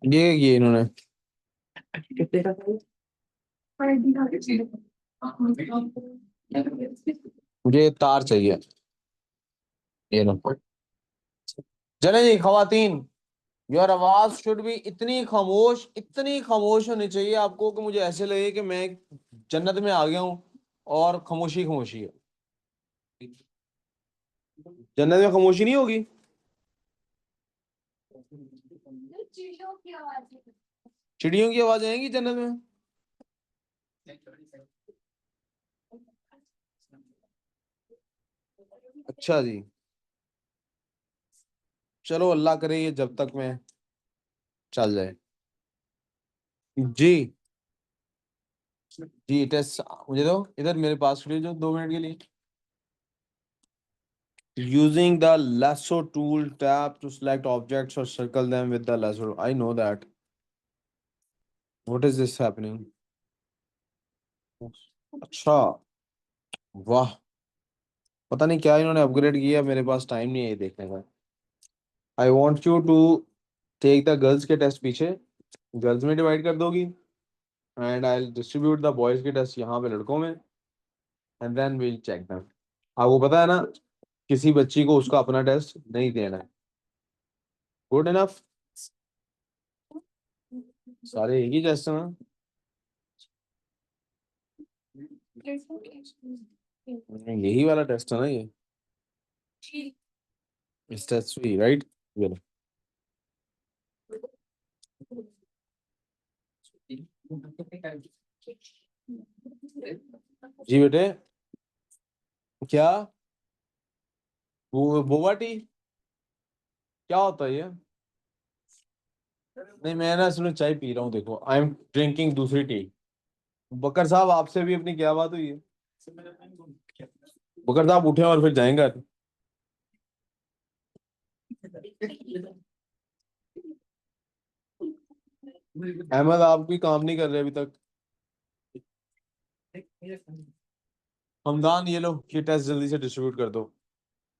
ये इन्होंने मुझे तार चाहिए। ये लो। चले जी खवातीन, योर आवाज शुड भी इतनी खामोश होनी चाहिए आपको कि मुझे ऐसे लगे कि मैं जन्नत में आ गया हूँ और खामोशी खामोशी है। जन्नत में खामोशी नहीं होगी। चिड़ियों की आवाज आएगी जन्नत में। अच्छा जी, चलो अल्लाह करे ये जब तक मैं चल जाए। जी जी, टेस्ट मुझे दो इधर मेरे पास खड़ी हो जो 2 मिनट के लिए। Using the lasso tool, tap to select objects or circle them with the lasso. I know that. What is this happening? अच्छा, वाह, पता नहीं क्या इन्होंने अपग्रेड किया, मेरे पास टाइम नहीं है ये देखने का। I want you to take the girls के टेस्ट पीछे, गर्ल्स में डिवाइड कर दोगी, and I distribute the boys के टेस्ट यहाँ पे लड़कों में, and then will check them. आपको पता है ना, किसी बच्ची को उसका अपना टेस्ट नहीं देना है। Good enough. सारे एक ही टेस्ट हैं ना? यही वाला टेस्ट है ना ये, इस टेस्ट भी राइट। ये लो। जी बेटे, क्या वो बोबा टी क्या होता है ये? नहीं मैं ना इसमें चाय पी रहा हूँ, देखो आई एम ड्रिंकिंग दूसरी टी। बकर साहब आपसे भी अपनी क्या बात हुई है? बकर साहब उठे और फिर जाएंगे। अहमद आप भी काम नहीं कर रहे अभी तक। हमदान ये लो, ये टेस्ट जल्दी से डिस्ट्रीब्यूट कर दो।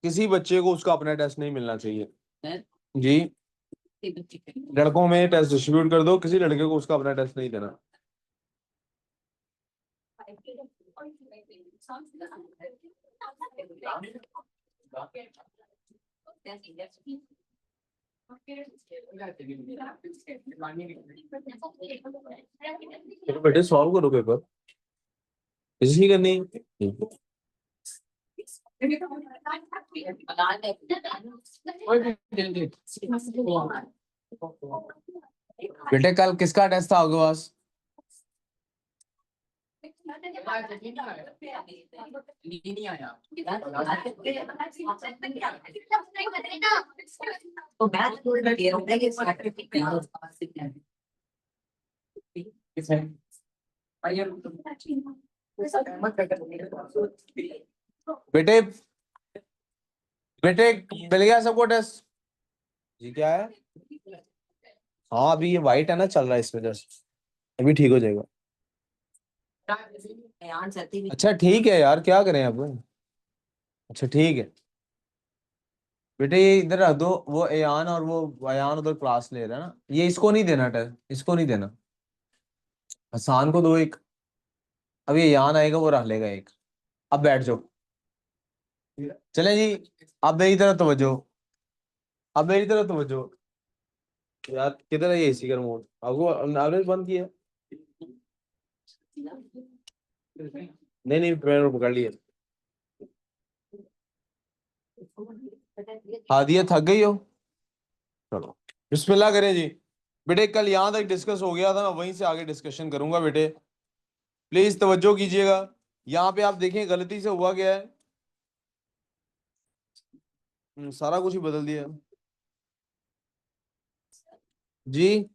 किसी बच्चे को उसका अपना टेस्ट नहीं मिलना चाहिए जी। लड़कों में टेस्ट डिस्ट्रीब्यूट कर दो, किसी लड़के को उसका अपना टेस्ट नहीं देना। चलो बेटे सॉल्व करो पेपर, इसी करनी है। बेटे कल किसका टेस्ट था आपके पास? बेटे बेटे मिल गया सबको टेस्ट? जी क्या है? हाँ अभी ये वाइट है ना, चल रहा है इस वजह से, अभी ठीक हो जाएगा। अच्छा ठीक है यार, क्या करें अब। अच्छा ठीक है बेटे, ये इधर रख दो, वो एयान और वो अयान उधर क्लास ले रहा है ना, ये इसको नहीं देना टेस्ट, इसको नहीं देना। हसान को दो एक, अब ये एयान आएगा वो रख लेगा एक। अब बैठ जाओ, चलें जी। अब मेरी तरफ तवज्जो, अब मेरी तरफ तवज्जो। यार किधर है ये एसी का रिमोट, आपको आपने बंद किया? नहीं नहीं मैंने पकड़ लिया। हादिया थक गई हो? चलो बिस्मिल्लाह करें जी। बेटे कल यहाँ तक डिस्कस हो गया था, मैं वहीं से आगे डिस्कशन करूंगा। बेटे प्लीज तवज्जो कीजिएगा, यहाँ पे आप देखें गलती से हुआ क्या है। सारा कुछ ही बदल दिया जी।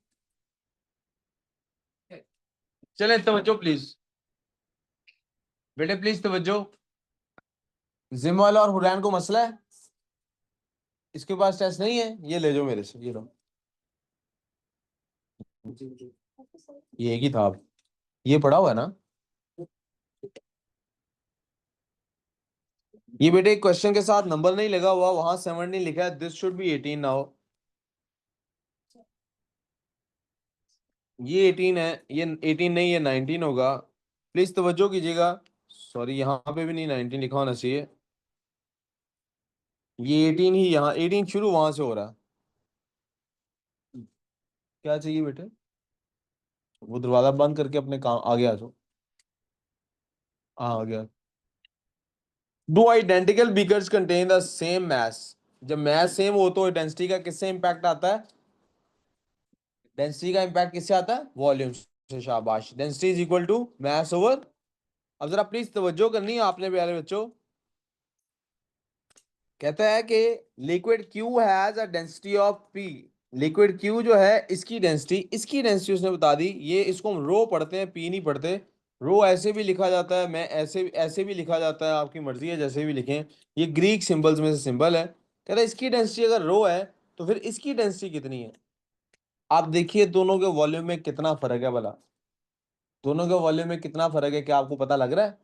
चले तवज्जो प्लीज, बेटे प्लीज तवज्जो। जिमवाल और हुरैन को मसला है, इसके पास टेस्ट नहीं है, ये ले जाओ मेरे से, ये लो। ये एक ही था अब, ये पड़ा हुआ है ना? ये बेटे क्वेश्चन के साथ नंबर नहीं लगा हुआ, वहां 17 लिखा है, दिस शुड बी 18 नाउ। ये 18 है, ये 18 नहीं, ये 19 होगा। प्लीज तवज्जो कीजिएगा। सॉरी, यहाँ पे भी नहीं 19 लिखा होना चाहिए। ये 18 ही, यहाँ 18 शुरू वहां से हो रहा है। क्या चाहिए बेटे? वो दरवाजा बंद करके अपने काम आगे आ जाओ। हाँ, आ गया। Do identical beakers contain the same mass? जब मैस सेम हो तो डेंसिटी का किससे इंपैक्ट आता है? डेंसिटी का इंपैक्ट किससे आता है? वॉल्यूम से। शाबाश। Density is equal to mass over. अब जरा प्लीज तवज्जो करनी है आपने प्यारे बच्चों। कहता है कि liquid Q has a density of P. Liquid Q जो है, इसकी डेंसिटी उसने बता दी। ये इसको हम रो पढ़ते हैं, पी नहीं पढ़ते। रो ऐसे भी लिखा जाता है, मैं ऐसे ऐसे भी लिखा जाता है, आपकी मर्जी है जैसे भी लिखें। ये ग्रीक सिंबल्स में से सिंबल है। कहता है इसकी डेंसिटी अगर रो है तो फिर इसकी डेंसिटी कितनी है? आप देखिए दोनों के वॉल्यूम में कितना फर्क है भला। दोनों के वॉल्यूम में कितना फर्क है, क्या आपको पता लग रहा है?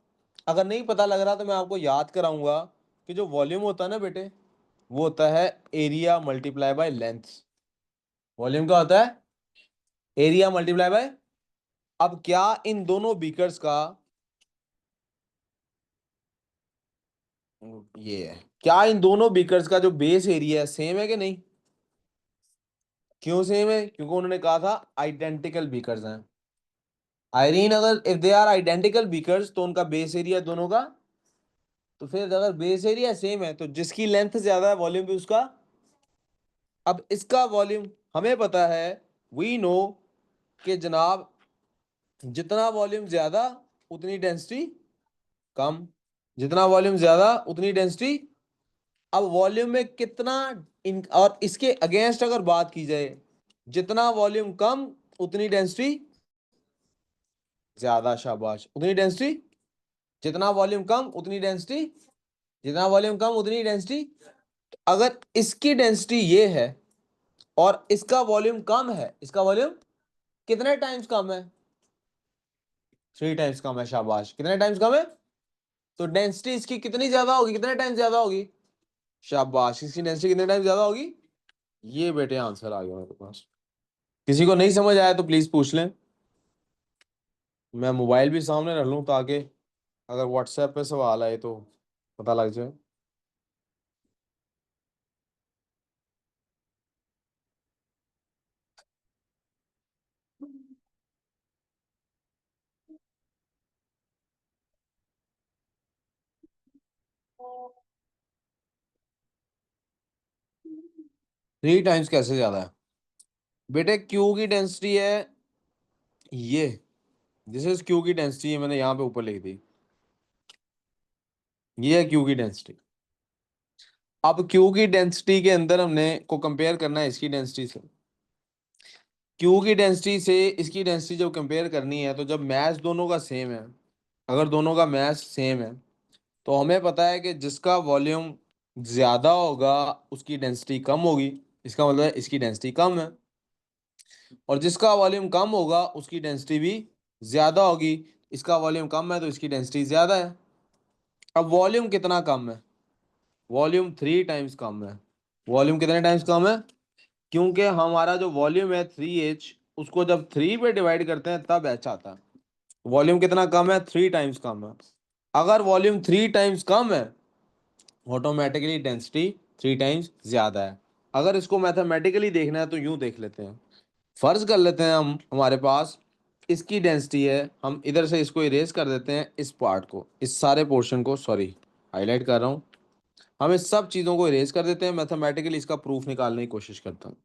अगर नहीं पता लग रहा तो मैं आपको याद कराऊंगा कि जो वॉल्यूम होता है ना बेटे, वो होता है area multiply by length. Volume क्या होता है? Area multiply by. अब क्या इन दोनों बीकर्स का, ये है, क्या इन दोनों बीकर्स का जो बेस एरिया है सेम है कि नहीं? क्यों सेम है? क्योंकि उन्होंने कहा था आइडेंटिकल बीकर्स हैं। आयरीन, अगर if they are identical beakers तो उनका बेस एरिया दोनों का, तो फिर अगर बेस एरिया सेम है तो जिसकी लेंथ ज्यादा है वॉल्यूम भी उसका। अब इसका वॉल्यूम हमें पता है, वी नो, कि जनाब जितना वॉल्यूम ज्यादा उतनी डेंसिटी कम। जितना वॉल्यूम ज्यादा उतनी डेंसिटी। अब वॉल्यूम में कितना और इसके अगेंस्ट अगर बात की जाए, जितना वॉल्यूम कम उतनी डेंसिटी ज्यादा। शाबाश। उतनी डेंसिटी, जितना वॉल्यूम कम उतनी डेंसिटी, जितना वॉल्यूम कम उतनी डेंसिटी। अगर इसकी डेंसिटी ये है और इसका वॉल्यूम कम है, इसका वॉल्यूम कितने टाइम्स कम है? 3 टाइम्स कम है। शाबाश। कितने टाइम्स कम है? तो डेंसिटी इसकी कितनी ज्यादा होगी, कितने टाइम्स ज्यादा होगी? शाबाश। इसकी डेंसिटी कितने टाइम्स ज्यादा होगी? ये बेटे आंसर आ गया मेरे पास। किसी को नहीं समझ आया तो प्लीज पूछ लें। मैं मोबाइल भी सामने रख लूं ताकि अगर व्हाट्सएप पे सवाल आए तो पता लग जाए। 3 टाइम्स कैसे ज्यादा है? बेटे क्यू की डेंसिटी है ये, दिस इज क्यू की डेंसिटी, मैंने यहाँ पे ऊपर लिख दी। ये है क्यू की डेंसिटी। अब क्यू की डेंसिटी के अंदर हमने को कंपेयर करना है इसकी डेंसिटी से। क्यू की डेंसिटी से इसकी डेंसिटी जब कंपेयर करनी है तो जब मैस दोनों का सेम है, अगर दोनों का मैस सेम है तो हमें पता है कि जिसका वॉल्यूम ज्यादा होगा उसकी डेंसिटी कम होगी। इसका मतलब है इसकी डेंसिटी कम है। और जिसका वॉल्यूम कम होगा उसकी डेंसिटी भी ज्यादा होगी। इसका वॉल्यूम कम है तो इसकी डेंसिटी ज्यादा है। अब वॉल्यूम कितना कम है? वॉल्यूम 3 टाइम्स कम है। वॉल्यूम कितने टाइम्स कम है? क्योंकि हमारा जो वॉल्यूम है 3H, उसको जब 3 पे डिवाइड करते हैं तब H आता है। वॉल्यूम कितना कम है? 3 टाइम्स कम है। अगर वॉल्यूम 3 टाइम्स कम है, ऑटोमेटिकली डेंसिटी 3 टाइम्स ज्यादा है। अगर इसको मैथमेटिकली देखना है तो यूं देख लेते हैं। फर्ज कर लेते हैं हम, हमारे पास इसकी डेंसिटी है, हम इधर से इसको इरेज कर देते हैं, इस पार्ट को, इस सारे पोर्शन को, सॉरी हाईलाइट कर रहा हूँ। हम इस सब चीज़ों को इरेज कर देते हैं, मैथमेटिकली इसका प्रूफ निकालने की कोशिश करता हूँ।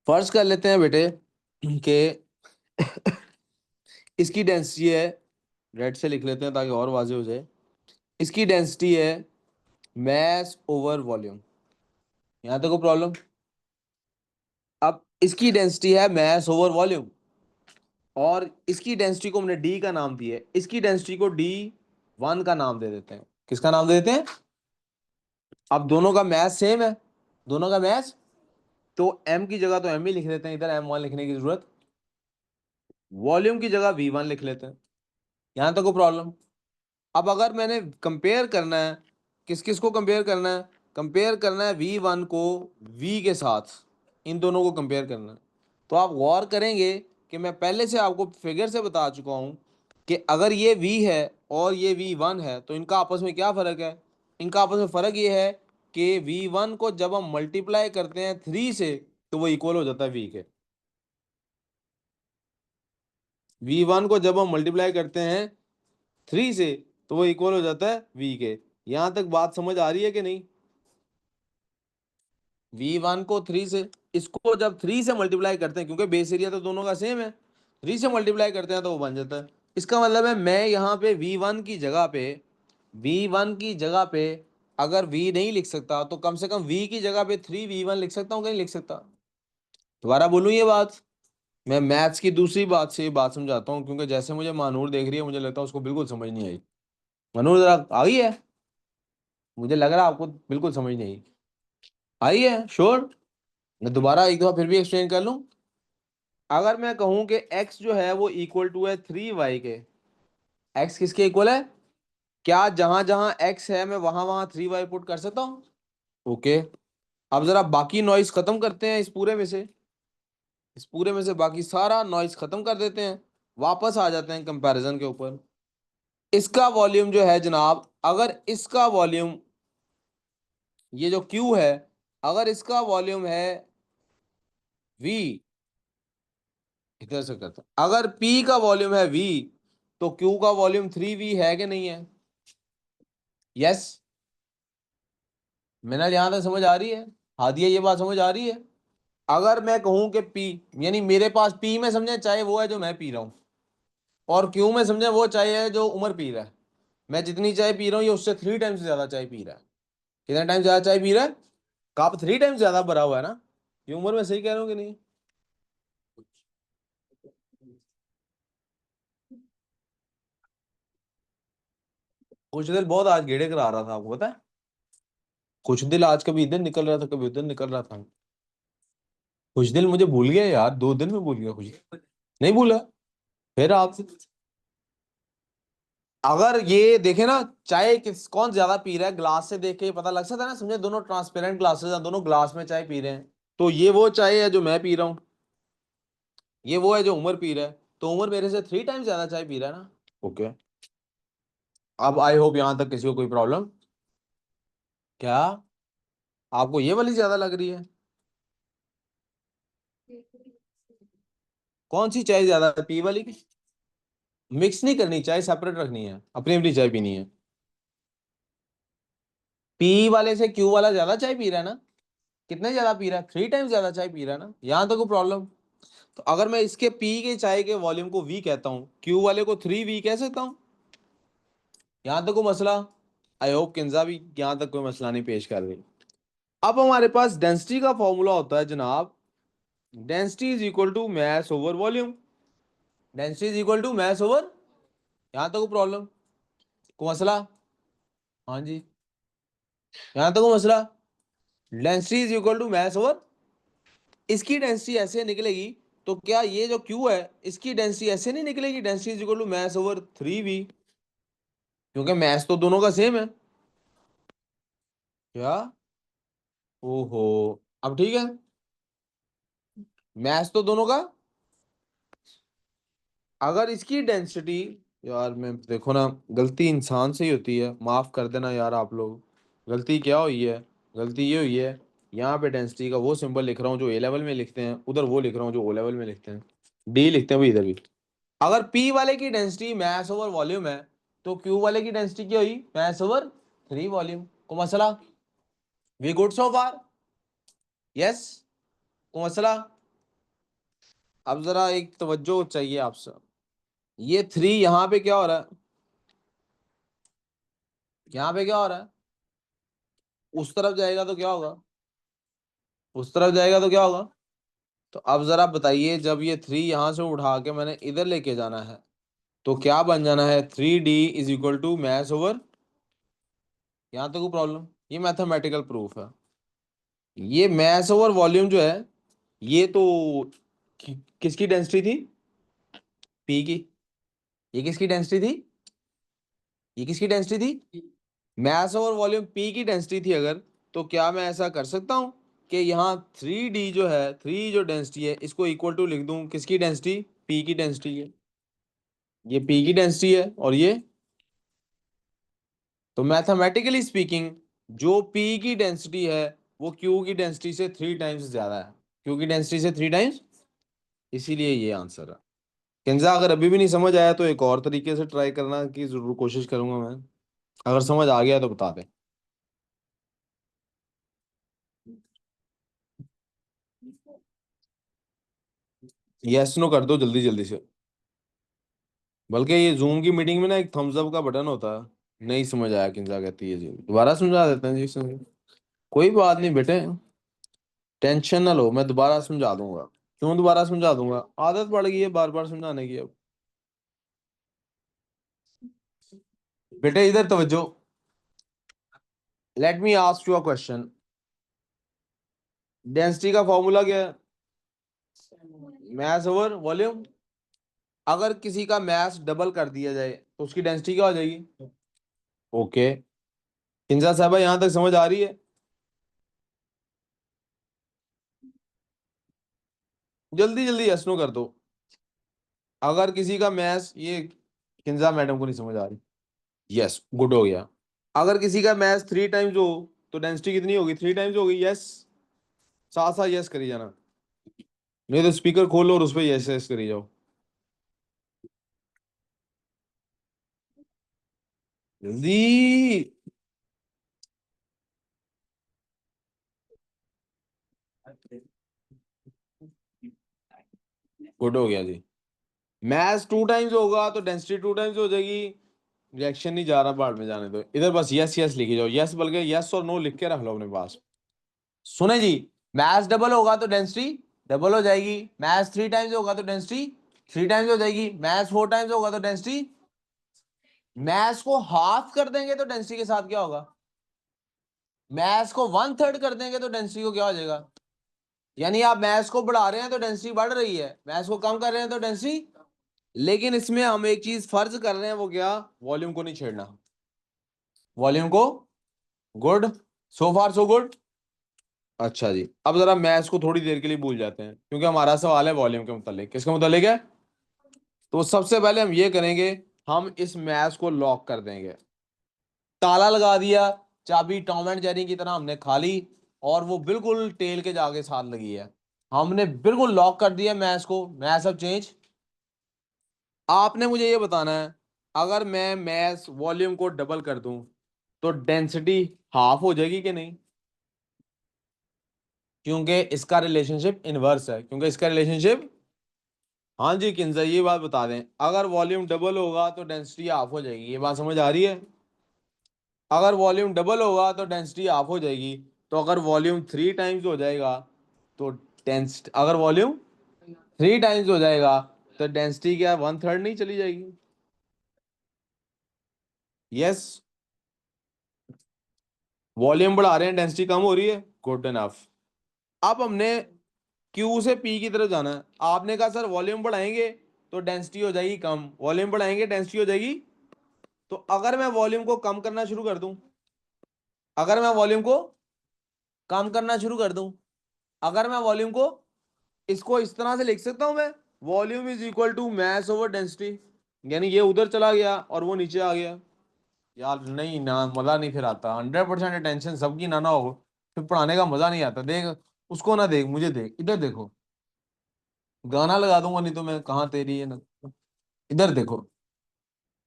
फर्ज कर लेते हैं बेटे कि इसकी डेंसिटी है, रेड से लिख लेते हैं ताकि और वाजे हो जाए। इसकी डेंसिटी है मैस ओवर वॉल्यूम। यहाँ तक कोई प्रॉब्लम? अब इसकी डेंसिटी है मैस ओवर वॉल्यूम, और इसकी डेंसिटी को हमने डी का नाम दिया है, इसकी डेंसिटी को D1 का नाम दे देते हैं। किसका नाम दे देते हैं? अब दोनों का मैस सेम है, दोनों का मैस, तो M की जगह तो M ही लिख देते हैं, इधर M1 लिखने की जरूरत। वॉल्यूम की जगह V1 लिख लेते हैं। यहां तक कोई प्रॉब्लम? अब अगर मैंने कंपेयर करना है, किस किस को कंपेयर करना है, कंपेयर करना है V1 को V के साथ, इन दोनों को कंपेयर करना है। तो आप गौर करेंगे कि मैं पहले से आपको फिगर से बता चुका हूं कि अगर ये V है और ये V1 है तो इनका आपस में क्या फ़र्क है। इनका आपस में फ़र्क ये है कि V1 को जब हम मल्टीप्लाई करते हैं 3 से तो वो इक्वल हो जाता है V के। V1 को जब हम मल्टीप्लाई करते हैं 3 से तो वो इक्वल हो जाता है V के। यहां तक बात समझ आ रही है कि नहीं। V1 को 3 से, इसको जब 3 से मल्टीप्लाई करते हैं, क्योंकि बेस एरिया तो दोनों का सेम है, 3 से मल्टीप्लाई करते हैं तो वो बन जाता है। इसका मतलब है मैं यहाँ पे V1 की जगह पे, V1 की जगह पे अगर V नहीं लिख सकता तो कम से कम V की जगह पे 3V1 लिख सकता हूँ कि नहीं लिख सकता। दोबारा बोलूँ ये बात। मैं मैथ्स की दूसरी बात से ये बात समझाता हूँ, क्योंकि जैसे मुझे मानूर देख रही है मुझे लगता है उसको बिल्कुल समझ नहीं आई। मानूर जरा आ गई है, मुझे लग रहा है आपको बिल्कुल समझ नहीं आई। आई है श्योर। मैं दोबारा एक दफा फिर भी एक्सप्लेन कर लूँ। अगर मैं कहूं कि x जो है वो इक्वल टू है 3y के, x किसके इक्वल है, क्या जहां जहां x है मैं वहां वहां 3y पुट कर सकता हूं। ओके। अब जरा बाकी नॉइस खत्म करते हैं, इस पूरे में से बाकी सारा नॉइस खत्म कर देते हैं, वापस आ जाते हैं कंपैरिजन के ऊपर। इसका वॉल्यूम जो है जनाब, अगर इसका वॉल्यूम, ये जो q है, अगर इसका वॉल्यूम है v, इधर से करता हूं, अगर p का वॉल्यूम है v तो q का वॉल्यूम 3v है कि नहीं है। यस। मैंने यहां तक समझ आ रही है, हादिया ये बात समझ आ रही है। अगर मैं कहूं कि पी, यानी मेरे पास पी में समझे चाहे वो है जो मैं पी रहा हूं, और क्यू में समझे वो चाय है जो उमर पी रहा है। मैं जितनी चाय पी रहा हूँ ये उससे 3 टाइम्स ज्यादा चाय पी रहा है। कितना टाइम ज्यादा चाय पी रहा है, कप 3 टाइम्स ज्यादा भरा हुआ है ना। ये उम्र में सही कह रहा हूँ कि नहीं। कुछ दिल बहुत आज गेड़े करा रहा था आपको पता है। कुछ दिल आज कभी इधर निकल रहा था कभी उधर निकल रहा था। कुछ दिल मुझे भूल गया यार, 2 दिन में भूल गया कुछ दिल। नहीं भूला। फिर आपसे, अगर ये देखे ना चाय किस कौन ज्यादा पी रहा है, ग्लास से देख के पता लग सकता है ना, समझे दोनों ट्रांसपेरेंट ग्लासेस हैं, दोनों ग्लास में चाय पी रहे हैं। तो ये वो चाय है जो मैं पी रहा हूँ, ये वो है जो उमर पी रहा है, तो उमर मेरे से 3 टाइम्स ज्यादा चाय पी रहा है ना। ओके। अब आई होप यहां तक किसी को कोई प्रॉब्लम। क्या आपको ये वाली ज्यादा लग रही है। कौन सी चाय ज्यादा है, पी वाली की। मिक्स नहीं करनी, चाय सेपरेट रखनी है, अपनी अपनी चाय पीनी है। पी वाले से क्यू वाला ज्यादा चाय पी रहा है ना। कितने ज्यादा पी रहा है, 3 टाइम्स ज्यादा चाय पी रहा है ना, यहां तक कोई प्रॉब्लम। तो अगर मैं इसके पी के चाय के वॉल्यूम को वी कहता हूँ, क्यू वाले को 3v कह सकता हूँ। यहां तक कोई मसला। आई होप किंजा भी यहां तक कोई मसला नहीं पेश कर रही। अब हमारे पास डेंसिटी का फॉर्मूला होता है जनाब, density is equal to mass over volume. Density is equal to mass over, यहां तक कोई प्रॉब्लम, कोई मसला। हाँ जी, यहां तक कोई मसला। Density is equal to mass over, इसकी डेंसिटी ऐसे निकलेगी, तो क्या ये जो क्यू है इसकी डेंसिटी ऐसे नहीं निकलेगी, density is equal to mass over 3v, क्योंकि मैस तो दोनों का सेम है। क्या, ओहो, अब ठीक है, मैथ्स तो दोनों का। अगर इसकी डेंसिटी, यार मैं देखो ना, गलती इंसान से ही होती है, माफ कर देना यार आप लोग। गलती क्या हुई है, गलती ये हुई है, यहाँ पे डेंसिटी का वो सिंबल लिख रहा हूँ जो ए लेवल में लिखते हैं, उधर वो लिख रहा हूँ जो ओ लेवल में लिखते हैं, डी लिखते हैं भाई इधर भी। अगर पी वाले की डेंसिटी मैस ओवर वॉल्यूम है तो क्यू वाले की डेंसिटी क्या हुई, मैस ओवर 3 वॉल्यूम। को मसला, we good so far. Yes, को मसला। अब जरा एक तवज्जो चाहिए आपसे, ये 3 यहाँ पे क्या हो रहा है, यहाँ पे क्या हो रहा है, उस तरफ जाएगा तो क्या होगा, उस तरफ जाएगा तो क्या होगा। तो अब जरा बताइए, जब ये 3 यहाँ से उठा के मैंने इधर लेके जाना है तो क्या बन जाना है, 3d is equal to mass over, यहाँ तक कोई प्रॉब्लम। ये मैथमेटिकल प्रूफ है। ये मैस ओवर वॉल्यूम जो है, ये तो किसकी डेंसिटी थी, पी की। ये किसकी डेंसिटी थी, ये किसकी डेंसिटी थी? मास ओवर वॉल्यूम पी की डेंसिटी थी अगर, तो क्या मैं ऐसा कर सकता हूं कि यहाँ 3D जो है, 3 जो डेंसिटी है, इसको इक्वल टू लिख दूं किसकी डेंसिटी? पी की डेंसिटी है। ये पी की डेंसिटी है और ये, तो मैथमेटिकली स्पीकिंग जो पी की डेंसिटी है वो क्यू की डेंसिटी से 3 टाइम्स ज्यादा है। क्यू की डेंसिटी से 3 टाइम्स, इसीलिए ये आंसर है। किंजा अगर अभी भी नहीं समझ आया तो एक और तरीके से ट्राई करना की जरूर कोशिश करूंगा मैं। अगर समझ आ गया तो बता दे। यस नो कर दो जल्दी जल्दी से। बल्कि ये जूम की मीटिंग में ना एक थम्स अप का बटन होता है। नहीं समझ आया किंजा कहती है जी, दोबारा समझा देते हैं जी समझ। कोई बात नहीं बेटे, टेंशन ना लो, मैं दोबारा समझा दूंगा। क्यों दोबारा समझा दूंगा? आदत पड़ गई है बार बार समझाने की अब। बेटे इधर तवज्जो। Let me ask you a question. Density का फॉर्मूला क्या है? मास ओवर वॉल्यूम। अगर किसी का मास डबल कर दिया जाए तो उसकी डेंसिटी क्या हो जाएगी? ओके, किंजा साहब यहां तक समझ आ रही है? जल्दी जल्दी यस नो कर दो। अगर किसी का मैथ्स, ये किंजा मैडम को नहीं समझ आ रही। यस, गुड हो गया। अगर किसी का मैथ्स 3 टाइम्स हो तो डेंसिटी कितनी होगी? 3 टाइम्स होगी। यस, साथ साथ यस करी जाना, नहीं तो स्पीकर खोलो और उस पर यस यस करी जाओ। जल्दी। गुड हो गया जी। मैथ्स 2 टाइम्स होगा तो डेंसिटी 2 टाइम्स हो जाएगी। रिएक्शन नहीं जा रहा, बाहर में जाने दो, इधर बस यस यस लिखी जाओ। यस बल्कि यस और नो लिख के रख लो अपने पास। सुने जी, मैथ्स डबल होगा तो डेंसिटी डबल हो जाएगी। मैथ्स 3 टाइम्स होगा तो डेंसिटी 3 टाइम्स हो जाएगी। मैथ्स 4 टाइम्स होगा तो डेंसिटी, मैथ्स को हाफ कर देंगे तो डेंसिटी के साथ क्या होगा? मैथ्स को 1/3 कर देंगे तो डेंसिटी को क्या हो जाएगा? यानी आप मैथ्स को बढ़ा रहे हैं तो डेंसिटी बढ़ रही है, मैथ्स को कम कर रहे हैं तो डेंसिटी। लेकिन इसमें हम एक चीज फर्ज कर रहे हैं, वो क्या? वॉल्यूम को नहीं छेड़ना। वॉल्यूम को, गुड, सो फार सो गुड। अच्छा जी, अब जरा मैथ्स को थोड़ी देर के लिए भूल जाते हैं क्योंकि हमारा सवाल है वॉल्यूम के मुतालिक। किसके मुतालिक है? तो सबसे पहले हम ये करेंगे, हम इस मैथ्स को लॉक कर देंगे। ताला लगा दिया, चाबी टॉम एंड जेरी की तरह हमने खा ली, और वो बिल्कुल टेल के जाके साथ लगी है। हमने बिल्कुल लॉक कर दिया मैथ्स को। मैथ्स अब चेंज। आपने मुझे ये बताना है, अगर मैं मैथ्स वॉल्यूम को डबल कर दूं तो डेंसिटी हाफ हो जाएगी कि नहीं? क्योंकि इसका रिलेशनशिप इनवर्स है, क्योंकि इसका रिलेशनशिप। हाँ जी किंजा, ये बात बता दें, अगर वॉल्यूम डबल होगा तो डेंसिटी हाफ हो जाएगी। ये बात समझ आ रही है? अगर वॉल्यूम डबल होगा तो डेंसिटी हाफ हो जाएगी। तो अगर वॉल्यूम 3 टाइम्स हो जाएगा तो डेंसिटी, अगर वॉल्यूम 3 टाइम्स हो जाएगा तो डेंसिटी क्या 1/3 नहीं चली जाएगी? यस, वॉल्यूम बढ़ा रहे हैं, डेंसिटी कम हो रही है। Good enough. अब हमने क्यू से पी की तरफ जाना है। आपने कहा सर वॉल्यूम बढ़ाएंगे तो डेंसिटी हो जाएगी कम, वॉल्यूम बढ़ाएंगे डेंसिटी हो जाएगी। तो अगर मैं वॉल्यूम को कम करना शुरू कर दूं, अगर मैं वॉल्यूम को कम करना शुरू कर दूं, अगर मैं वॉल्यूम को, इसको इस तरह से लिख सकता हूं मैं, volume is equal to mass over density. यानी ये उधर चला गया और वो नीचे आ गया। यार नहीं ना, मजा नहीं फिर आता। 100% अटेंशन सबकी ना ना हो, फिर पढ़ाने का मजा नहीं आता। देख, उसको ना देख, मुझे देख, इधर देखो। गाना लगा दूंगा नहीं तो मैं, कहाँ तेरी है ना। इधर देखो,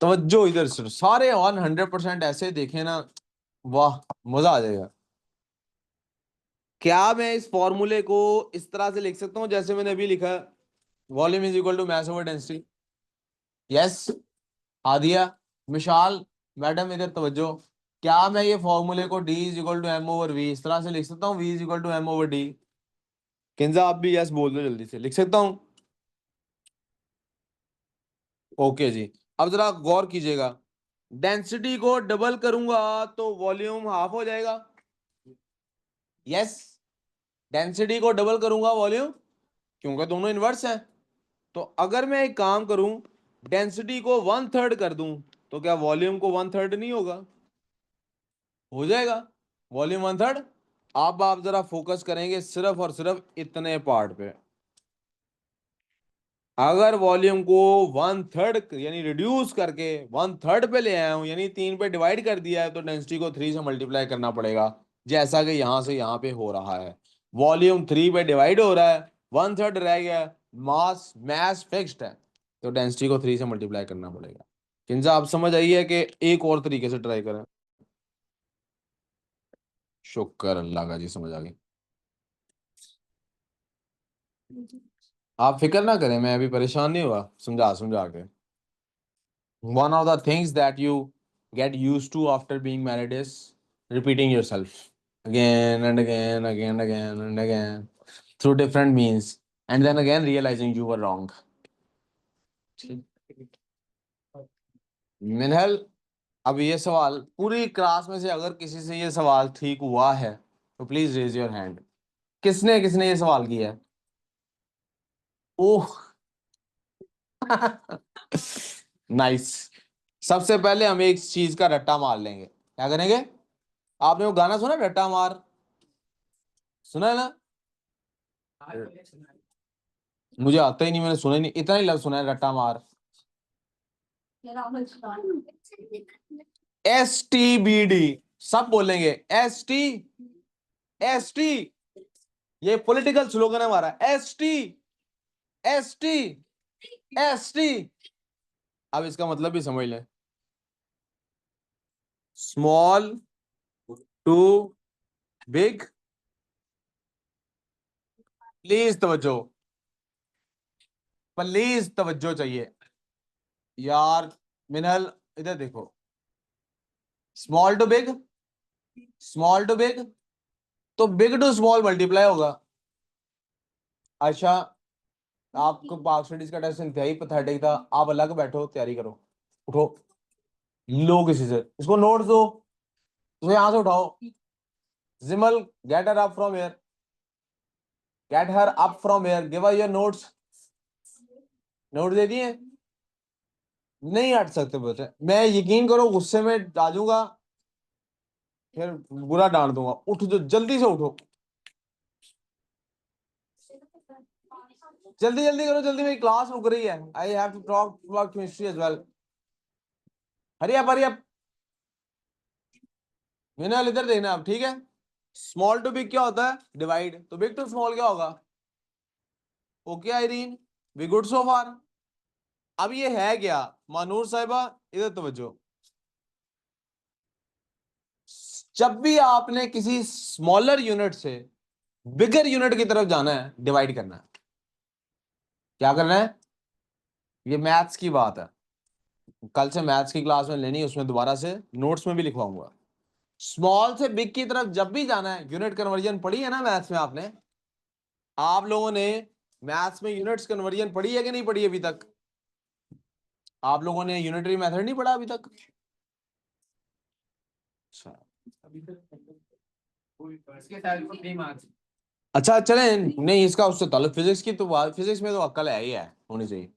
तवज्जो इधर से, सारे 100% ऐसे देखे ना, वाह, मजा आ जाएगा। क्या मैं इस फॉर्मूले को इस तरह से लिख सकता हूं जैसे मैंने अभी लिखा है? Volume is equal to mass over density. Yes, Aadiya, Vishal, madam इधर तवज्जो। क्या मैं ये फॉर्मूले को D is equal to M over V इस तरह से लिख सकता हूँ? V is equal to M over D. Kinza आप भी यस बोल दो जल्दी से, लिख सकता हूँ? ओके जी। अब जरा गौर कीजिएगा, डेंसिटी को डबल करूंगा तो वॉल्यूम हाफ हो जाएगा। यस, डेंसिटी को डबल करूंगा वॉल्यूम, क्योंकि दोनों इनवर्स हैं। तो अगर मैं एक काम करूं, डेंसिटी को 1/3 कर दूं, तो क्या वॉल्यूम को 1/3 नहीं होगा? हो जाएगा वॉल्यूम 1/3। अब आप जरा फोकस करेंगे सिर्फ और सिर्फ इतने पार्ट पे। अगर वॉल्यूम को 1/3 यानी रिड्यूस करके 1/3 पे ले आया हूं, यानी 3 पे डिवाइड कर दिया है, तो डेंसिटी को 3 से मल्टीप्लाई करना पड़ेगा, जैसा कि यहां से यहां पे हो रहा है। वॉल्यूम 3 पे डिवाइड हो रहा है, 1/3 रह गया, मास मैस फिक्स्ड है, तो डेंसिटी को 3 से मल्टीप्लाई करना पड़ेगा। किंजा आप समझ आई है कि एक और तरीके से ट्राई करें? शुक्र अल्लाह का जी, समझ आ गई। आप फिक्र ना करें, मैं अभी परेशान नहीं हुआ समझा समझा के। One of the things that you get used to after being married is repeating yourself again and again, again, again, and again through different means, and then again realizing you were wrong. मिनहल, अब ये सवाल पूरी class में से अगर किसी से ये सवाल ठीक हुआ है तो प्लीज रेज योर हैंड। किसने किसने ये सवाल किया है? Oh nice. सबसे पहले हम एक चीज का रट्टा मार लेंगे। क्या करेंगे? आपने वो गाना सुना रट्टा मार? सुना है ना? मुझे आता ही नहीं, मैंने सुना ही नहीं, इतना ही लफ्ज सुना है रट्टा मार। STBD सब बोलेंगे। ST ये पॉलिटिकल स्लोगन है हमारा। ST अब इसका मतलब भी समझ लें। Small to big. प्लीज तवज्जो, प्लीज तवज्जो चाहिए यार। मिनल इधर देखो, small to big, small to big, तो बिग टू स्मॉल मल्टीप्लाई होगा। अच्छा, आपको पाक स्टडीज का टेस्ट इंतहाई पैथेटिक था, आप अलग बैठो तैयारी करो। उठो, लो किसी से इसको नोट्स दो, उसे यहां से उठाओ। जिमल, get her up from here, get her up from here, give us your notes. Note दे दिए? नहीं हट सकते बच्चे, मैं यकीन करो गुस्से में आ जाऊंगा, फिर बुरा डांट दूंगा। उठ जो, जल्दी से उठो, जल्दी जल्दी करो, जल्दी, मेरी क्लास रुक रही है। I have to talk about chemistry as well. Hurry up, hurry up. मैंने इधर देखना अब, ठीक है? स्मॉल टू बिग क्या होता है? डिवाइड। तो बिग टू स्मॉल क्या होगा? Okay Irene, we good so far. अब ये है क्या? मानूर साहिबा इधर तवज्जो। जब भी आपने किसी स्मॉलर यूनिट से बिगर यूनिट की तरफ जाना है, डिवाइड करना है। क्या करना है? ये मैथ्स की बात है, कल से मैथ्स की क्लास में लेनी है, उसमें दोबारा से नोट्स में भी लिखवाऊंगा। स्मॉल से बिग की तरफ जब भी जाना है, यूनिट कन्वर्जन पढ़ी है ना मैथ्स में आपने? आप लोगों ने मैथ्स में यूनिट्स कन्वर्जन पढ़ी है कि नहीं पढ़ी अभी तक? आप लोगों ने यूनिटरी मेथड नहीं पढ़ा अभी तक? अच्छा, अच्छा चलें, नहीं इसका उससे ताल्लुक फिजिक्स की तो बात, फिजिक्स में तो अक्ल है ही है, होनी चाहिए।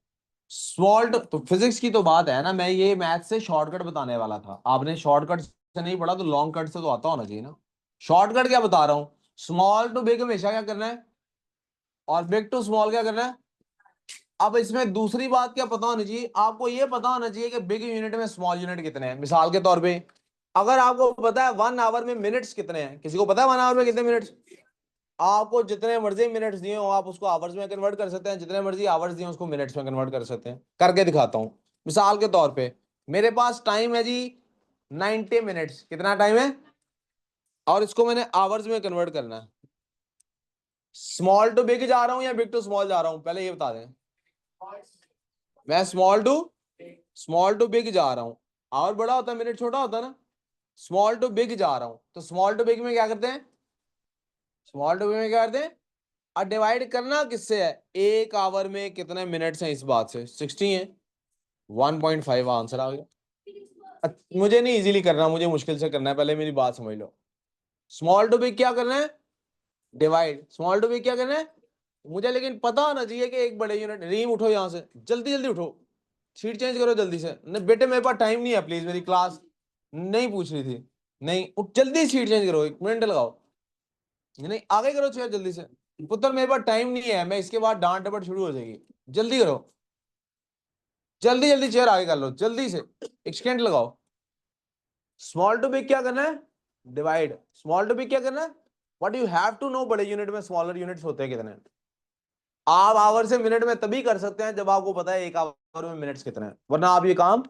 सॉल्ट तो फिजिक्स की तो बात है ना, मैं ये मैथ से शॉर्टकट बताने वाला था। आपने शॉर्टकट से नहीं पढ़ा तो लॉन्ग कट से तो आता होना चाहिए ना। शॉर्टकट क्या बता रहा हूं, स्मॉल टू बिग हमेशा क्या करना है, और बिग टू स्मॉल क्या करना है। अब इसमें दूसरी बात क्या पता होनी चाहिए आपको, ये पता होना चाहिए कि बिग यूनिट में स्मॉल यूनिट कितने हैं। मिसाल के तौर पे अगर आपको पता है 1 आवर में मिनट्स कितने हैं, किसी को पता है 1 आवर में कितने मिनट्स? आपको जितने मर्जी मिनट्स दिए हो आप उसको आवर्स में कन्वर्ट कर सकते हैं, जितने मर्जी आवर्स दिए उसको मिनट्स में कन्वर्ट कर सकते हैं। करके दिखाता हूं। मिसाल के तौर पे मेरे पास टाइम है जी 90 मिनट्स, कितना टाइम है, और इसको मैंने आवर्स में कन्वर्ट करना है। स्मॉल टू बिग जा रहा हूं या बिग टू स्मॉल जा रहा हूं, पहले ये बता दें। मैं स्मॉल टू बिग जा रहा हूं, आवर बड़ा होता है मिनट छोटा होता है ना। स्मॉल टू बिग जा रहा हूं, तो स्मॉल टू बिग में क्या करते हैं, स्मॉल टू बिग में क्या करते हैं, और डिवाइड करना किससे है, 1 आवर में कितने मिनट्स हैं इस बात से, 60 है, 1.5 आंसर आ गया। मुझे नहीं इजीली करना, मुझे मुश्किल से करना है, पहले मेरी बात समझ लो। स्मॉल टू बिग क्या करना है, डिवाइड। स्मॉल टू बिग क्या करना है, मुझे लेकिन पता होना चाहिए कि एक बड़े यूनिट। रीम उठो यहां से, जल्दी जल्दी उठो। शीट चेंज करो जल्दी से। नहीं बेटे मेरे पास टाइम नहीं है, प्लीज, मेरी क्लास नहीं पूछ रही थी। नहीं जल्दी शीट चेंज करो, 1 मिनट लगाओ। नहीं आगे करो चेयर जल्दी से। पुत्र मेरे पास टाइम नहीं है, मैं इसके बाद डांट डपट शुरू हो जाएगी। जल्दी करो, जल्दी जल्दी चेयर आगे कर लो जल्दी से, 1 सेकंड लगाओ। स्मॉल टू बिग क्या करना है? डिवाइड। स्मॉल टू बिग क्या करना है? What you have to know, बड़े यूनिट में स्मॉलर यूनिट्स होते हैं कितने। आप आवर से मिनट में तभी कर सकते हैं जब आपको पता है एक आवर में मिनट्स कितने हैं, वरना आप ये काम।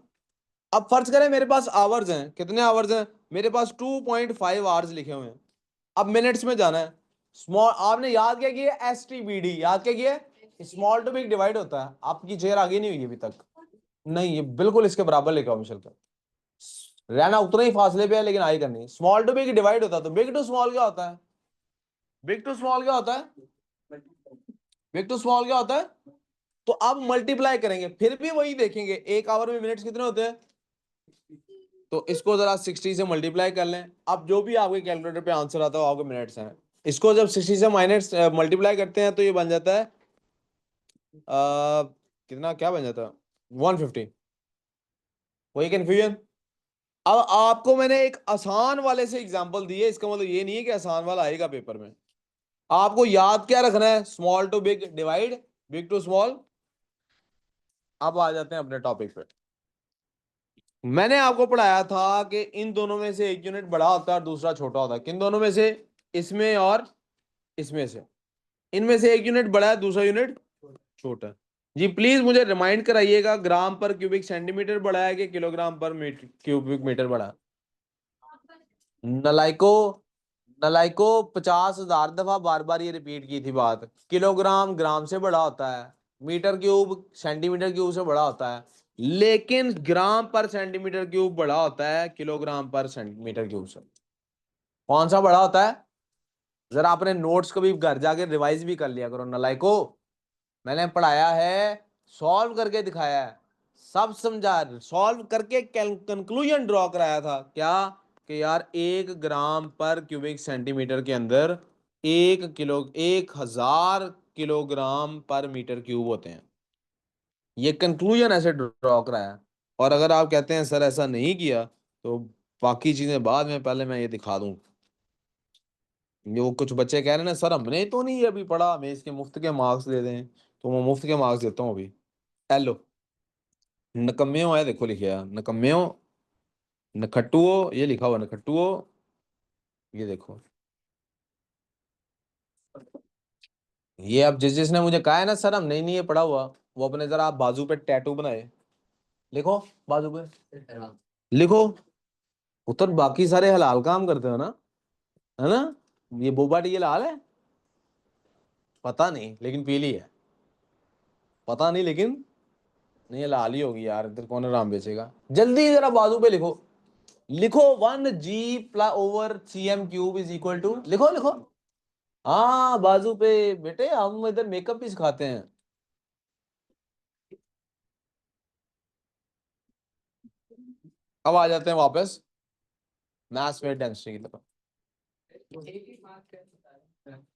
अब फर्ज करें मेरे पास आवर्स हैं, कितने आवर्स हैं मेरे पास? 2.5 आवर्स लिखे हुए हैं। अब मिनट्स में जाना है। स्मॉल, आपने याद क्या किया? STBD याद क्या किया? स्मॉल टू बिग डिवाइड होता है। आपकी चेयर आगे नहीं हुई अभी तक। नहीं, ये बिल्कुल इसके बराबर लेकर आओ मिशल का। रहना उतना ही फासले पे है लेकिन आई करनी। स्मॉल टू बिग डिवाइड होता है, तो बिग टू स्मॉल क्या होता है? बिग टू स्मॉल क्या होता है? बिग टू स्मॉल क्या होता है? तो अब मल्टीप्लाई करेंगे, फिर भी वही देखेंगे एक आवर में मिनट्स कितने होते हैं। तो इसको जरा 60 से मल्टीप्लाई कर लें। अब जो भी आपके कैलकुलेटर पे आंसर आता है आपके मिनट्स हैं। इसको जब 60 से माइनस मल्टीप्लाई करते हैं तो ये बन जाता है कितना, क्या बन जाता है? 150। वही कंफ्यूजन। अब आपको मैंने एक आसान वाले से एग्जांपल दी है, इसका मतलब ये नहीं है कि आसान वाला आएगा पेपर में। आपको याद क्या रखना है? Small to big divide, big to small. अब आ जाते हैं अपने टॉपिक पे। मैंने आपको पढ़ाया था कि इन दोनों में से एक यूनिट बड़ा होता है और दूसरा छोटा होता है। किन दोनों में से? इसमें और इसमें से। इनमें से एक यूनिट बड़ा है, दूसरा यूनिट छोटा है। जी प्लीज मुझे रिमाइंड कराइएगा, ग्राम पर क्यूबिक सेंटीमीटर बड़ा है कि किलोग्राम पर मीटर क्यूबिक मीटर बड़ा है? नलाइको, नलाइको 50,000 दफा बार बार ये रिपीट की थी बात। किलोग्राम ग्राम से बड़ा होता है, मीटर क्यूब सेंटीमीटर क्यूब से बड़ा होता है, लेकिन ग्राम पर सेंटीमीटर क्यूब बड़ा होता है किलोग्राम पर सेंटीमीटर क्यूब से। कौन सा बड़ा होता है? जरा अपने नोट्स को भी घर जाके रिवाइज भी कर लिया करो नलाइको। मैंने पढ़ाया है, सॉल्व करके दिखाया है, सब समझा, सॉल्व करके कंक्लूजन ड्रॉ कराया था क्या? कि यार 1 ग्राम पर क्यूबिक सेंटीमीटर के अंदर 1,000 किलोग्राम पर मीटर क्यूब होते हैं। ये कंक्लूजन ऐसे ड्रॉ कराया। और अगर आप कहते हैं सर ऐसा नहीं किया तो बाकी चीजें बाद में, पहले मैं ये दिखा दूं। ये वो कुछ बच्चे कह रहे हैं ना सर हमने तो नहीं अभी पढ़ा, हमें इसके मुफ्त के मार्क्स दे दें, तो मैं मुफ्त के मार्क्स देता हूँ अभी। हेलो, नकम्मे है, देखो लिखे है नकम्मे, नखट्टुओ, ये लिखा हुआ नखट्टुओ। ये देखो, ये अब जिसने मुझे कहा है ना सर हम नहीं ये पढ़ा हुआ, वो अपने जरा आप बाजू पे टैटू बनाए। लिखो बाजू पे, लिखो। उतर बाकी सारे हलाल काम करते हो ना, है ना? ये बोबा टी ये लाल है? पता नहीं लेकिन पीली है। पता नहीं लेकिन, नहीं ये लाल ही होगी यार, इधर कौन आराम बेचेगा। जल्दी जरा बाजू पे लिखो। लिखो 1G/cm³ इज इक्वल टू, लिखो लिखो। हाँ बाजू पे। बेटे हम इधर मेकअप भी सिखाते हैं। अब आ जाते हैं वापस मैथ्स में डेंसिटी की तरफ।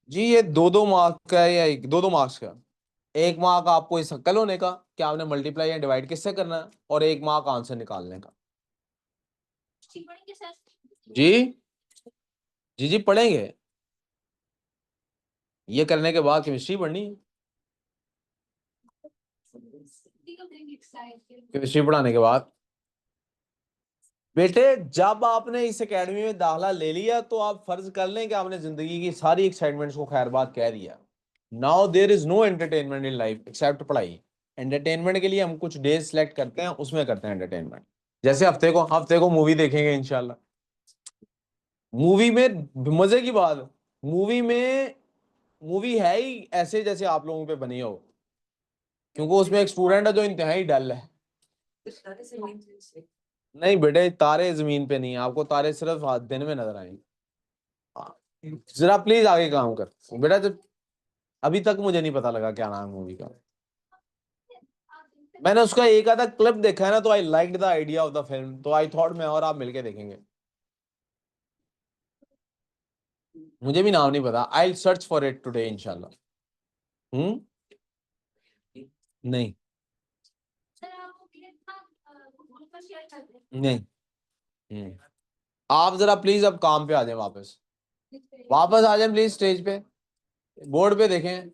जी ये 2-2 मार्क का है या 2-2 मार्क्स का? 1 मार्क आपको इस कल होने का, क्या आपने मल्टीप्लाई या डिवाइड किससे करना है, और 1 मार्क आंसर निकालने का। जी जी जी पढ़ेंगे। ये करने के बाद केमिस्ट्री पढ़नी है। केमिस्ट्री पढ़ाने के बाद बेटे जब आपने इस एकेडमी में दाखला ले लिया तो आप फर्ज कर लें कि आपने जिंदगी की सारी एक्साइटमेंट्स को खैर बात कह दिया। Now there is no entertainment in life except पढ़ाई। एंटरटेनमेंट के लिए हम कुछ डेज सेलेक्ट करते हैं, उसमें करते हैं एंटरटेनमेंट। जैसे हफ्ते को मूवी देखेंगे इंशाल्लाह। मूवी में मजे की बात, मूवी में, मूवी है ही ऐसे जैसे आप लोगों पे बनी हो, क्योंकि उसमें एक स्टूडेंट है जो इंतहाई डल है। नहीं बेटे तारे जमीन पे नहीं है, आपको तारे सिर्फ दिन में नजर आएंगे। हाँ, जरा प्लीज आगे काम कर बेटा। जब अभी तक मुझे नहीं पता लगा क्या नाम है मूवी का। मैंने उसका एक आधा क्लिप देखा है ना, तो I liked the idea of the film, तो आई थॉट मैं और आप मिलके देखेंगे। मुझे भी नाम नहीं पता, I search for it today इंशाल्लाह। हम्म। नहीं नहीं। हम्म। आप जरा प्लीज अब काम पे आ जाए वापस। वापस आ जाए प्लीज स्टेज पे। बोर्ड पे देखें।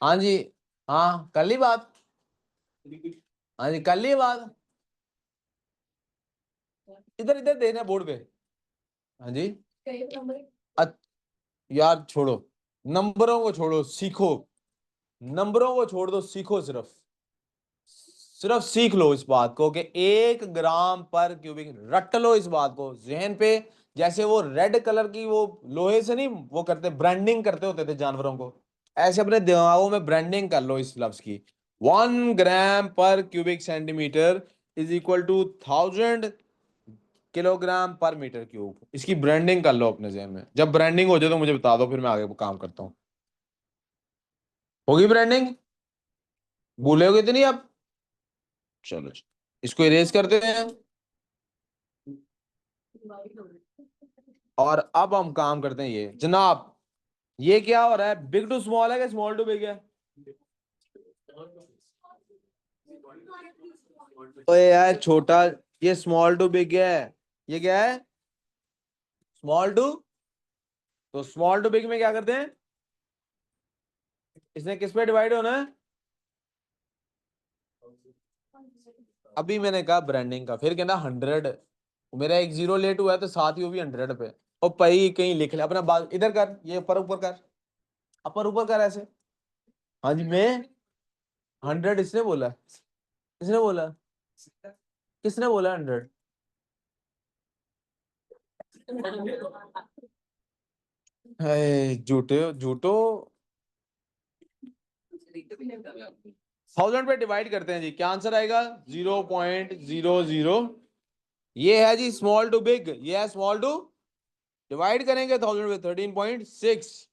हाँ जी। हाँ कर ली बात। हाँ जी कर ली बात। इधर इधर देखना बोर्ड पे। हाँ जी। अ- यार छोड़ो। नंबरों को छोड़ो सीखो। नंबरों को छोड़ दो सीखो सिर्फ। सिर्फ सीख लो इस बात को कि 1 ग्राम पर क्यूबिक रट लो इस बात को जहन पे। जैसे वो रेड कलर की वो लोहे से नहीं वो करते ब्रांडिंग करते होते थे जानवरों को। ऐसे अपने दिमागों में ब्रांडिंग कर लो इस लफ्ज की। 1 ग्राम पर cubic centimetre is equal to 1000 kilogram पर मीटर क्यूब। इसकी ब्रांडिंग कर लो अपने जहन में। जब ब्रांडिंग हो जाए तो मुझे बता दो फिर मैं आगे काम करता हूँ। होगी ब्रांडिंग। भूलोगे तो नहीं अब। चलो इसको इरेज करते हैं। और अब हम काम करते हैं ये जनाब। ये क्या हो रहा है बिग टू स्मॉल है कि स्मॉल टू बिग है। ओए यार छोटा। ये स्मॉल टू बिग है। ये क्या है स्मॉल टू। तो स्मॉल टू बिग में क्या करते हैं। इसने किस पे डिवाइड होना है। अभी मैंने कहा ब्रांडिंग का फिर कहना 100। मेरा एक जीरो लेट हुआ है तो साथ ही वो भी 100 पे। और पही कहीं लिख ले अपना बात इधर कर ये ऊपर ऊपर कर। अपर ऊपर कर ऐसे। हाँ जी मैं 100 इसने बोला। किसने बोला। किसने बोला 100। है झूठे झूठो। 1000 पे डिवाइड करते हैं जी क्या आंसर आएगा 0.00। ये है जी स्मॉल टू बिग। ये है स्मॉल टू। डिवाइड करेंगे 1000 पे 13.6।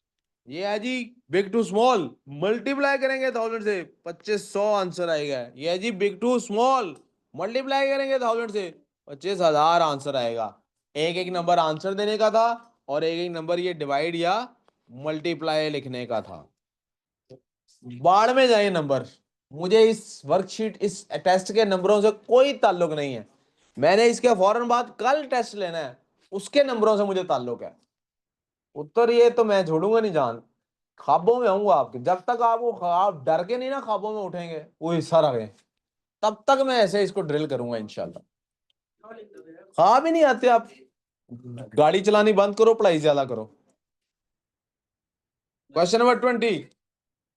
ये है जी बिग टू स्मॉल। मल्टीप्लाई करेंगे 1000 से 2500 आंसर आएगा। ये है जी बिग टू स्मॉल। मल्टीप्लाई करेंगे 1000 से 25,000 आंसर आएगा। एक एक नंबर आंसर देने का था। और एक एक नंबर ये डिवाइड या मल्टीप्लाई लिखने का था। बाढ़ में जाए नंबर। मुझे इस वर्कशीट इस टेस्ट के नंबरों से कोई ताल्लुक नहीं है। मैंने इसके फौरन बाद कल टेस्ट लेना है। उसके नंबरों से मुझे ताल्लुक है। उत्तर ये तो मैं छोड़ूंगा नहीं जान। ख्वाबों में आऊंगा आपके जब तक आप वो ख्वाब डर के नहीं ना ख्वाबों में उठेंगे वो हिस्सा रहे। तब तक मैं ऐसे इसको ड्रिल करूंगा इंशाल्लाह। ख्वाब ही नहीं आते आप। गाड़ी चलानी बंद करो पढ़ाई ज्यादा करो। Question number 20।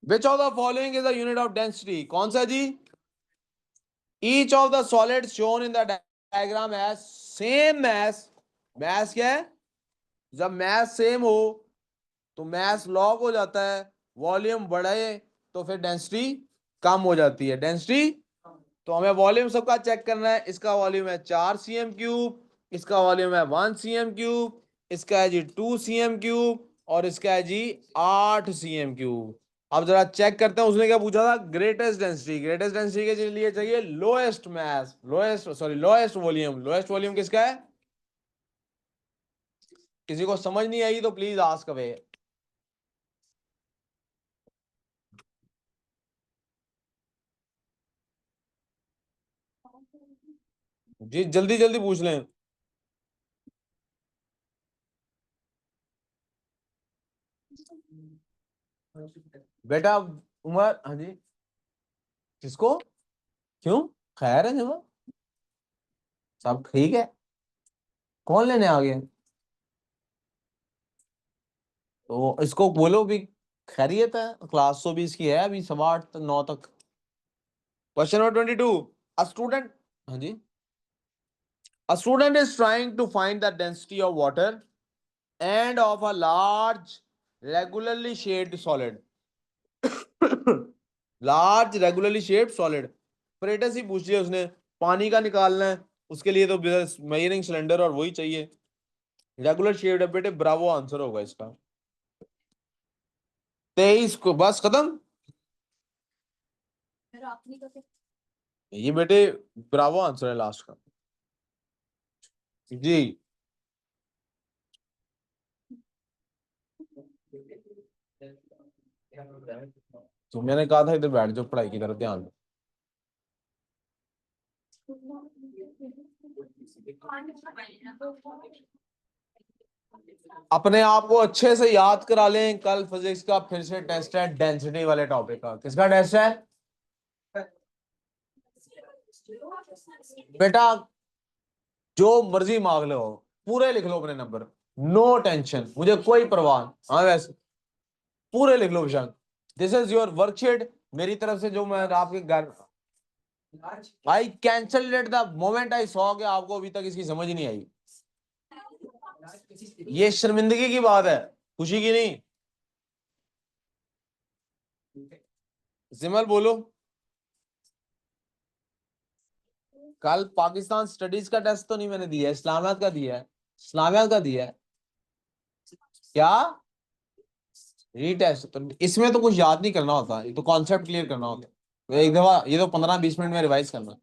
Which of the following is the unit of density कौन सा जी। Each of the solid shown in the diagram has same mass. Mass क्या है। जब मैस सेम हो तो मैस लॉग हो जाता है। वॉल्यूम बढ़े तो फिर डेंसिटी कम हो जाती है। डेंसिटी। तो हमें वॉल्यूम सबका चेक करना है। इसका वॉल्यूम है 4 cm³ इसका वॉल्यूम है 1 cm³। इसका है जी 2 cm³ और इसका है जी 8 cm³। अब जरा चेक करते हैं उसने क्या पूछा था ग्रेटेस्ट डेंसिटी। ग्रेटेस्ट डेंसिटी के लिए चाहिए lowest mass lowest sorry lowest volume. Lowest volume किसका है। किसी को समझ नहीं आई तो प्लीज आस्क अवे। जी जल्दी जल्दी पूछ लें। बेटा उमर हाँ जी। किसको। क्यों। खैर है जमा। सब ठीक है। कौन लेने आ गया। तो इसको बोलो भी। खैरियत है क्लास तो भी इसकी है अभी 8:15 9 तक। Question number 22। A student. हाँ जी। A student is trying to find the density of water and of a large regularly shaped solid. Large regularly shaped solid. परेटस ही पूछ लिया उसने। पानी का निकालना है। उसके लिए तो मेजरिंग सिलेंडर और वही चाहिए। रेगुलर शेप्ड है बेटे ब्रावो आंसर होगा इसका। 23 को बस खत्म। ये बेटे ब्रावो आंसर है लास्ट का। जी। तो मैंने कहा था इधर बैठ जाओ पढ़ाई की तरफ ध्यान दो। अपने आप को अच्छे से याद करा लें, कल फिजिक्स का फिर से टेस्ट है डेंसिटी वाले टॉपिक का। किसका टेस्ट है बेटा? जो मर्जी मांग लो, पूरे लिख लो अपने नंबर, नो टेंशन, मुझे कोई परवाह। हाँ वैसे पूरे लिख लो विशाल। दिस इज योर वर्कशीट मेरी तरफ से, जो मैं आपके घर। I cancel it the moment I saw के आपको अभी तक इसकी समझ ही नहीं आई। ये शर्मिंदगी की बात है, खुशी की नहीं। जिमल बोलो। कल पाकिस्तान स्टडीज का टेस्ट तो नहीं मैंने दिया है, इस्लामियात का दिया है। इस्लामियात का दिया है क्या? रीटेस्ट तो इसमें तो कुछ याद नहीं करना होता, ये तो कॉन्सेप्ट क्लियर करना होता है। तो एक दफा ये तो 15-20 मिनट में रिवाइज करना।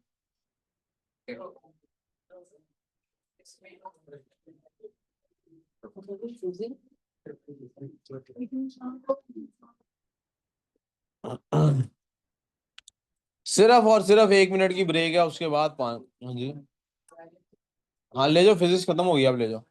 सिर्फ और सिर्फ 1 मिनट की ब्रेक है, उसके बाद 5। हाँ जी। हाँ ले जाओ, फिजिक्स खत्म हो गया, अब ले जाओ।